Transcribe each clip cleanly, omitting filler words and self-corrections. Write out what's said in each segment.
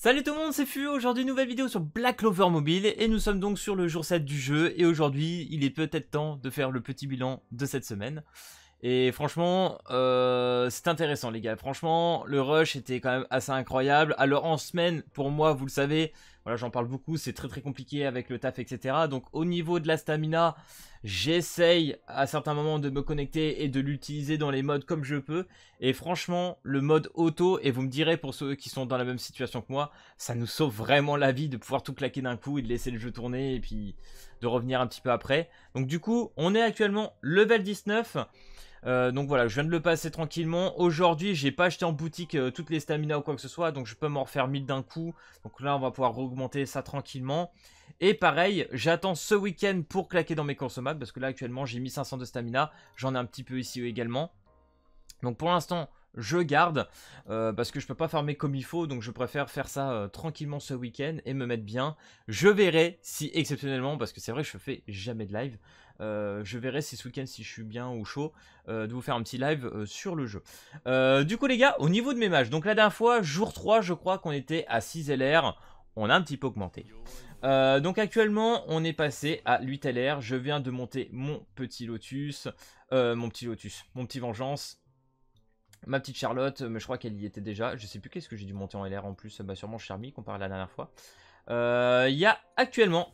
Salut tout le monde, c'est Fu. Aujourd'hui nouvelle vidéo sur Black Clover Mobile et nous sommes donc sur le jour 7 du jeu et aujourd'hui il est peut-être temps de faire le petit bilan de cette semaine. Et franchement, c'est intéressant les gars. Franchement, le rush était quand même assez incroyable. Alors en semaine, pour moi, vous le savez, voilà, j'en parle beaucoup, c'est très compliqué avec le taf, etc. Donc au niveau de la stamina, j'essaye à certains moments de me connecter et de l'utiliser dans les modes comme je peux. Et franchement, le mode auto, et vous me direz pour ceux qui sont dans la même situation que moi, ça nous sauve vraiment la vie de pouvoir tout claquer d'un coup et de laisser le jeu tourner et puis de revenir un petit peu après. Donc du coup, on est actuellement level 19. Donc voilà, je viens de le passer tranquillement. Aujourd'hui, j'ai pas acheté en boutique toutes les stamina ou quoi que ce soit, donc je peux m'en refaire 1000 d'un coup. Donc là, on va pouvoir augmenter ça tranquillement. Et pareil, j'attends ce week-end pour claquer dans mes consommables, parce que là, actuellement, j'ai 1500 de stamina. J'en ai un petit peu ici également. Donc pour l'instant, je garde, parce que je peux pas farmer comme il faut, donc je préfère faire ça tranquillement ce week-end et me mettre bien. Je verrai si exceptionnellement, parce que c'est vrai que je fais jamais de live, je verrai si ce week-end, si je suis bien ou chaud, de vous faire un petit live sur le jeu. Du coup les gars, au niveau de mes matchs, donc la dernière fois, jour 3, je crois qu'on était à 6 LR, on a un petit peu augmenté. Donc actuellement, on est passé à 8 LR, je viens de monter mon petit Vengeance. Ma petite Charlotte, mais je crois qu'elle y était déjà. Je sais plus qu'est-ce que j'ai dû monter en LR en plus. Bah sûrement Charmy comparé à la dernière fois. Il y a actuellement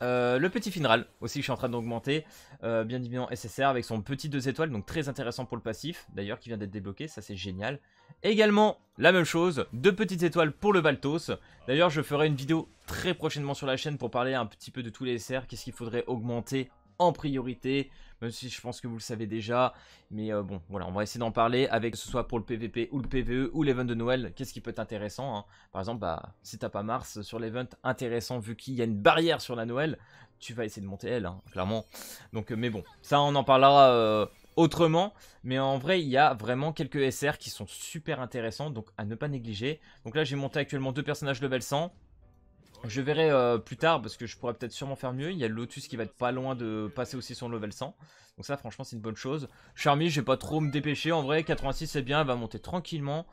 le petit Finral aussi que je suis en train d'augmenter. Bien évidemment SSR avec son petit 2 étoiles. Donc très intéressant pour le passif. D'ailleurs qui vient d'être débloqué. Ça c'est génial. Également la même chose. 2 petites étoiles pour le Valtos. D'ailleurs je ferai une vidéo très prochainement sur la chaîne pour parler un petit peu de tous les SR. Qu'est-ce qu'il faudrait augmenter en priorité, même si je pense que vous le savez déjà, mais bon, voilà, on va essayer d'en parler avec, que ce soit pour le PVP ou le PVE ou l'event de Noël, qu'est-ce qui peut être intéressant, hein. Par exemple, bah, si t'as pas Mars sur l'event, intéressant, vu qu'il y a une barrière sur la Noël, tu vas essayer de monter elle, hein, clairement. Donc, mais bon, ça on en parlera autrement, mais en vrai, il y a vraiment quelques SR qui sont super intéressants, donc à ne pas négliger. Donc là, j'ai monté actuellement 2 personnages level 100. Je verrai plus tard parce que je pourrais peut-être sûrement faire mieux. Il y a le Lotus qui va être pas loin de passer aussi son level 100. Donc ça franchement c'est une bonne chose. Charmy je vais pas trop me dépêcher. En vrai 86 c'est bien, elle va monter tranquillement.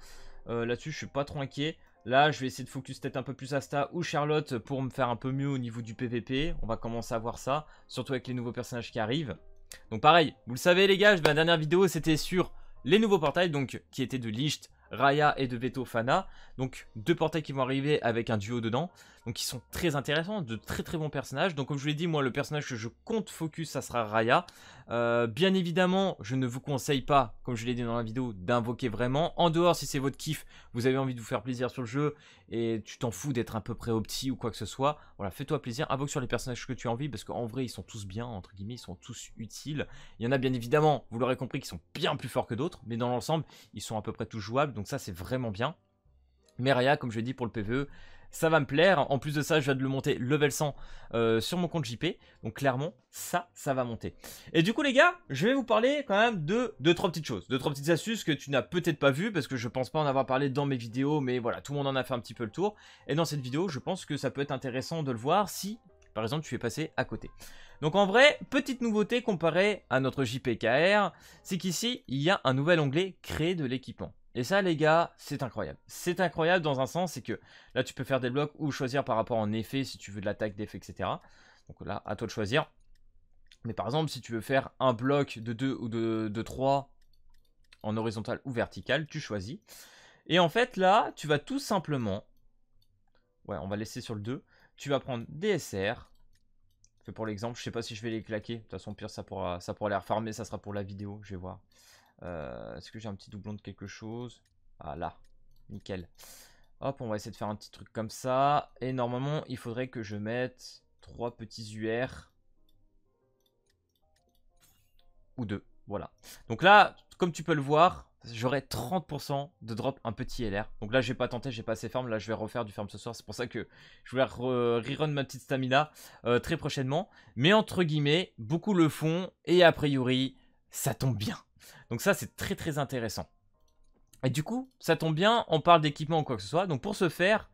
Là-dessus je suis pas trop inquiet. Là je vais essayer de focus peut-être un peu plus Asta ou Charlotte pour me faire un peu mieux au niveau du PVP. On va commencer à voir ça. Surtout avec les nouveaux personnages qui arrivent. Donc pareil, vous le savez les gars, ma dernière vidéo c'était sur les nouveaux portails donc qui étaient de Licht, Raya et de Veto Fana. Donc 2 portails qui vont arriver avec un duo dedans. Donc ils sont très intéressants, de très bons personnages. Donc comme je vous l'ai dit, moi le personnage que je compte focus ça sera Raya. Bien évidemment, je ne vous conseille pas, comme je l'ai dit dans la vidéo, d'invoquer vraiment. En dehors, si c'est votre kiff, vous avez envie de vous faire plaisir sur le jeu et tu t'en fous d'être à peu près opti ou quoi que ce soit, voilà, fais-toi plaisir, invoque sur les personnages que tu as envie parce qu'en vrai ils sont tous bien, entre guillemets, ils sont tous utiles. Il y en a bien évidemment, vous l'aurez compris, qui sont bien plus forts que d'autres, mais dans l'ensemble, ils sont à peu près tous jouables, donc ça c'est vraiment bien. Mais Raya, comme je l'ai dit pour le PvE, ça va me plaire. En plus de ça, je viens de le monter level 100 sur mon compte JP. Donc clairement, ça va monter. Et du coup les gars, je vais vous parler quand même de 2-3 petites choses. 2-3 petites astuces que tu n'as peut-être pas vues. Parce que je pense pas en avoir parlé dans mes vidéos. Mais voilà, tout le monde en a fait un petit peu le tour. Et dans cette vidéo, je pense que ça peut être intéressant de le voir si, par exemple, tu es passé à côté. Donc en vrai, petite nouveauté comparée à notre JPKR, c'est qu'ici, il y a un nouvel onglet créer de l'équipement. Et ça les gars, c'est incroyable. C'est incroyable dans un sens, c'est que là tu peux faire des blocs ou choisir par rapport en effet, si tu veux de l'attaque, d'effet, etc. Donc là, à toi de choisir. Mais par exemple, si tu veux faire un bloc de 2 ou de 3 en horizontal ou vertical, tu choisis. Et en fait là, tu vas tout simplement... Ouais, on va laisser sur le 2. Tu vas prendre des SR. Fait pour l'exemple, je sais pas si je vais les claquer. De toute façon, pire, ça pourra les refarmer, ça sera pour la vidéo, je vais voir. Est-ce que j'ai un petit doublon de quelque chose? Ah là, nickel. Hop, on va essayer de faire un petit truc comme ça. Et normalement, il faudrait que je mette 3 petits UR. Ou 2, voilà. Donc là, comme tu peux le voir, j'aurai 30% de drop un petit LR. Donc là, je vais pas tenter, j'ai pas assez farm. Là, je vais refaire du farm ce soir. C'est pour ça que je voulais rerun ma petite stamina très prochainement. Mais entre guillemets, beaucoup le font. Et a priori, ça tombe bien. Donc ça, c'est très intéressant. Et du coup, ça tombe bien, on parle d'équipement ou quoi que ce soit. Donc pour ce faire,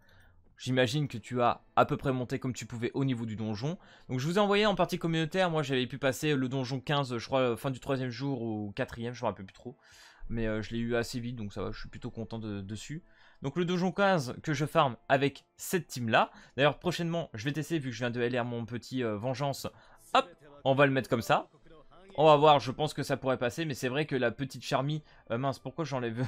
j'imagine que tu as à peu près monté comme tu pouvais au niveau du donjon. Donc je vous ai envoyé en partie communautaire. Moi, j'avais pu passer le donjon 15, je crois, fin du 3e jour ou 4e, je ne me rappelle plus trop. Mais je l'ai eu assez vite, donc ça va, je suis plutôt content dessus. Donc le donjon 15 que je farm avec cette team là. D'ailleurs prochainement je vais tester vu que je viens de LR mon petit vengeance. Hop, on va le mettre comme ça. On va voir, je pense que ça pourrait passer, mais c'est vrai que la petite Charmy... mince, pourquoi j'enlève...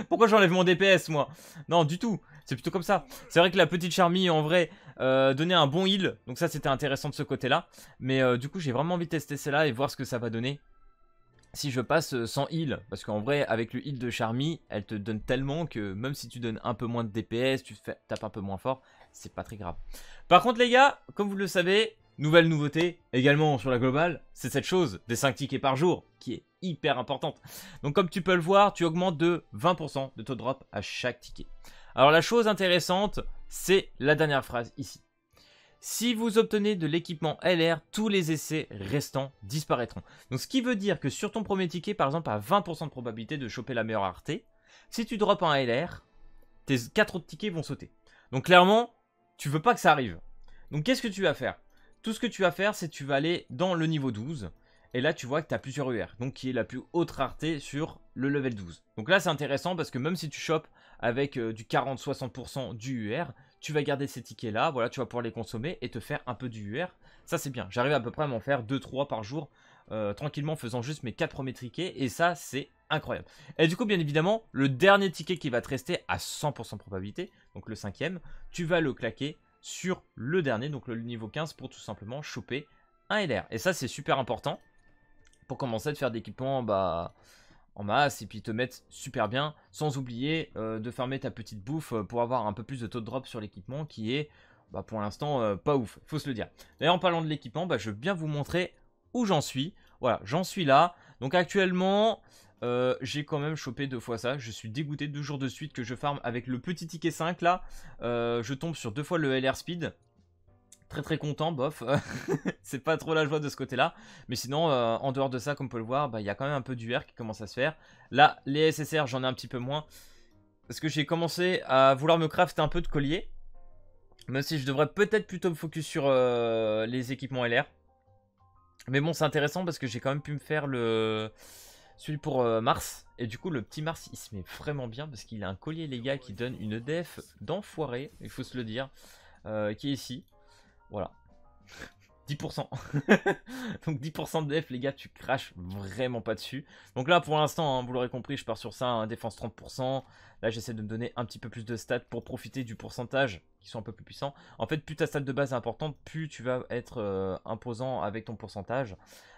pourquoi j'enlève mon DPS, moi? Non, du tout, c'est plutôt comme ça. C'est vrai que la petite Charmy, en vrai, donnait un bon heal, donc ça, c'était intéressant de ce côté-là. Mais du coup, j'ai vraiment envie de tester celle-là et voir ce que ça va donner. Si je passe sans heal, parce qu'en vrai, avec le heal de Charmy, elle te donne tellement que même si tu donnes un peu moins de DPS, tu tapes un peu moins fort, c'est pas très grave. Par contre, les gars, comme vous le savez... Nouvelle nouveauté, également sur la globale, c'est cette chose des 5 tickets par jour, qui est hyper importante. Donc comme tu peux le voir, tu augmentes de 20% de taux de drop à chaque ticket. Alors la chose intéressante, c'est la dernière phrase ici. Si vous obtenez de l'équipement LR, tous les essais restants disparaîtront. Donc ce qui veut dire que sur ton premier ticket, par exemple, à 20% de probabilité de choper la meilleure rareté, si tu drops un LR, tes 4 autres tickets vont sauter. Donc clairement, tu veux pas que ça arrive. Donc qu'est-ce que tu vas faire ? Tout ce que tu vas faire, c'est que tu vas aller dans le niveau 12. Et là, tu vois que tu as plusieurs UR. Donc, qui est la plus haute rareté sur le level 12. Donc là, c'est intéressant parce que même si tu chopes avec du 40-60% du UR, tu vas garder ces tickets-là. Voilà, tu vas pouvoir les consommer et te faire un peu du UR. Ça, c'est bien. J'arrive à peu près à m'en faire 2-3 par jour. Tranquillement, en faisant juste mes 4 premiers tickets. Et ça, c'est incroyable. Et du coup, bien évidemment, le dernier ticket qui va te rester à 100% de probabilité, donc le 5e, tu vas le claquer sur le dernier, donc le niveau 15, pour tout simplement choper un LR. Et ça, c'est super important pour commencer à te faire d'équipements en masse et puis te mettre super bien, sans oublier de farmer ta petite bouffe pour avoir un peu plus de taux de drop sur l'équipement qui est pour l'instant pas ouf, faut se le dire. D'ailleurs, en parlant de l'équipement, je veux bien vous montrer où j'en suis. Voilà, j'en suis là. Donc actuellement... j'ai quand même chopé 2 fois ça. Je suis dégoûté 2 jours de suite que je farm avec le petit ticket 5 là. Je tombe sur 2 fois le LR speed. Très très content, bof. C'est pas trop la joie de ce côté là. Mais sinon, en dehors de ça, comme on peut le voir, il y a quand même un peu d'UR qui commence à se faire. Là, les SSR, j'en ai un petit peu moins. Parce que j'ai commencé à vouloir me crafter un peu de collier. Même si je devrais peut-être plutôt me focus sur les équipements LR. Mais bon, c'est intéressant parce que j'ai quand même pu me faire celui pour Mars. Et du coup, le petit Mars, il se met vraiment bien parce qu'il a un collier, les gars, qui donne une def d'enfoiré, il faut se le dire, qui est ici. Voilà. 10%. Donc 10% de def, les gars, tu craches vraiment pas dessus. Donc là, pour l'instant, hein, vous l'aurez compris, je pars sur ça, défense 30%. Là, j'essaie de me donner un petit peu plus de stats pour profiter du pourcentage qui sont un peu plus puissants. En fait, plus ta stat de base est importante, plus tu vas être imposant avec ton pourcentage.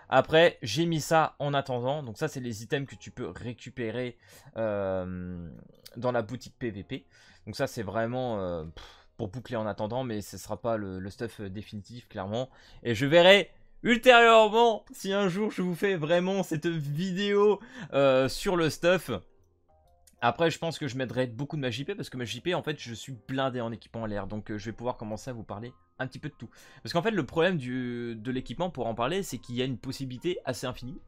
Après, j'ai mis ça en attendant. Donc ça, c'est les items que tu peux récupérer dans la boutique PVP. Donc ça, c'est vraiment pour boucler en attendant. Mais ce ne sera pas le stuff définitif, clairement. Et je verrai ultérieurement si un jour je vous fais vraiment cette vidéo sur le stuff. Après, je pense que je m'aiderai beaucoup de ma JP parce que ma JP, en fait, je suis blindé en équipement LR. Donc, je vais pouvoir commencer à vous parler un petit peu de tout. Parce qu'en fait, le problème de l'équipement, pour en parler, c'est qu'il y a une possibilité assez infinie.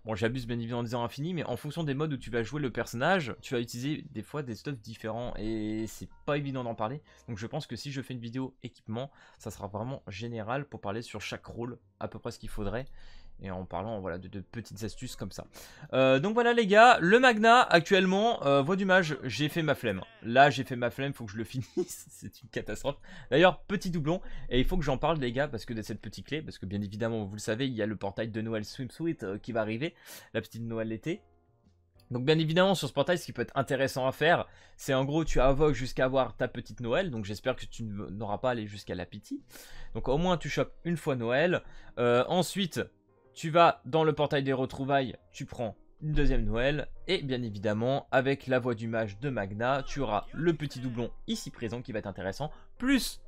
Bon, j'abuse bien évidemment en disant infini, mais en fonction des modes où tu vas jouer le personnage, tu vas utiliser des fois des stuffs différents. Et c'est pas évident d'en parler. Donc, je pense que si je fais une vidéo équipement, ça sera vraiment général pour parler sur chaque rôle, à peu près ce qu'il faudrait. Et en parlant voilà, de petites astuces comme ça. Donc voilà les gars, le Magna actuellement, voix du mage, j'ai fait ma flemme. Là j'ai fait ma flemme, faut que je le finisse, c'est une catastrophe. D'ailleurs, petit doublon, et il faut que j'en parle les gars, parce que de cette petite clé, parce que bien évidemment vous le savez, il y a le portail de Noël Swimsuit qui va arriver, la petite Noël l'été. Donc bien évidemment sur ce portail, ce qui peut être intéressant à faire, c'est en gros tu invoques jusqu'à avoir ta petite Noël, donc j'espère que tu n'auras pas allé jusqu'à la pity. Donc au moins tu chopes une fois Noël, ensuite... Tu vas dans le portail des retrouvailles, tu prends une deuxième Noël. Et bien évidemment, avec la voix du mage de Magna, tu auras le petit doublon ici présent qui va être intéressant. Plus,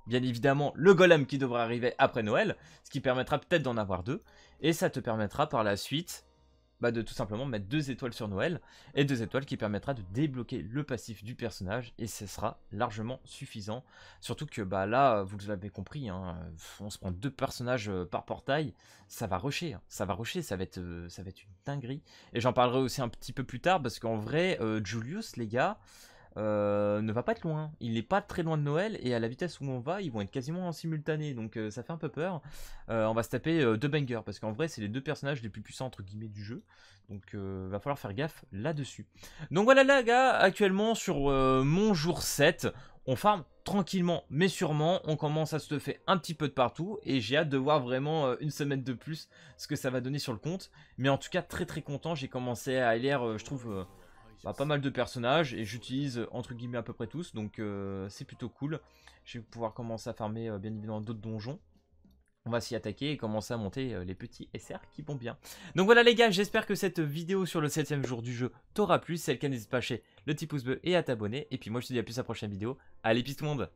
bien évidemment, le golem qui devra arriver après Noël. Ce qui permettra peut-être d'en avoir 2. Et ça te permettra par la suite de tout simplement mettre 2 étoiles sur Noël. Et 2 étoiles qui permettra de débloquer le passif du personnage. Et ce sera largement suffisant. Surtout que là, vous l'avez compris, hein, on se prend 2 personnages par portail. Ça va rusher, hein, ça va rusher, ça va être une dinguerie. Et j'en parlerai aussi un petit peu plus tard. Parce qu'en vrai, Julius, les gars, ne va pas être loin. Il n'est pas très loin de Noël et à la vitesse où on va, ils vont être quasiment en simultané. Donc ça fait un peu peur. On va se taper deux bangers parce qu'en vrai, c'est les deux personnages les plus puissants entre guillemets du jeu. Donc va falloir faire gaffe là-dessus. Donc voilà les gars, actuellement sur mon jour 7, on farm tranquillement mais sûrement. On commence à se stuffer un petit peu de partout et j'ai hâte de voir vraiment une semaine de plus ce que ça va donner sur le compte. Mais en tout cas très très content, j'ai commencé à LR je trouve pas mal de personnages et j'utilise entre guillemets à peu près tous, donc c'est plutôt cool. Je vais pouvoir commencer à farmer bien évidemment d'autres donjons. On va s'y attaquer et commencer à monter les petits SR qui vont bien. Donc voilà les gars, j'espère que cette vidéo sur le 7ème jour du jeu t'aura plu. Si c'est le cas, n'hésite pas à lâcher le petit pouce bleu et à t'abonner. Et puis moi je te dis à plus à la prochaine vidéo. Allez, peace tout le monde.